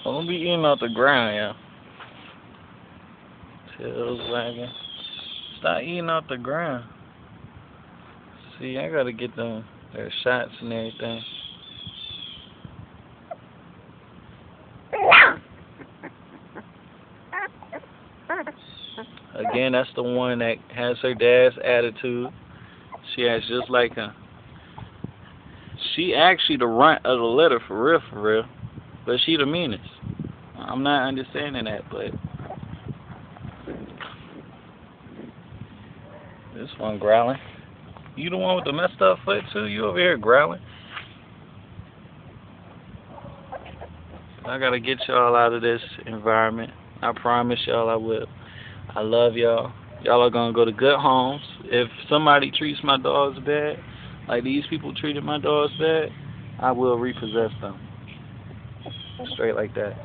Don't be eating off the ground, yeah. Tails wagging. Stop eating off the ground. See, I gotta get them their shots and everything. Again, that's the one that has her dad's attitude. She acts just like him. She actually the runt of the litter for real. But she the meanest. I'm not understanding that, but this one growling. You the one with the messed up foot too? You over here growling? I gotta get y'all out of this environment. I promise y'all I will. I love y'all. Y'all are gonna go to good homes. If somebody treats my dogs bad, like these people treated my dogs bad, I will repossess them. Straight like that.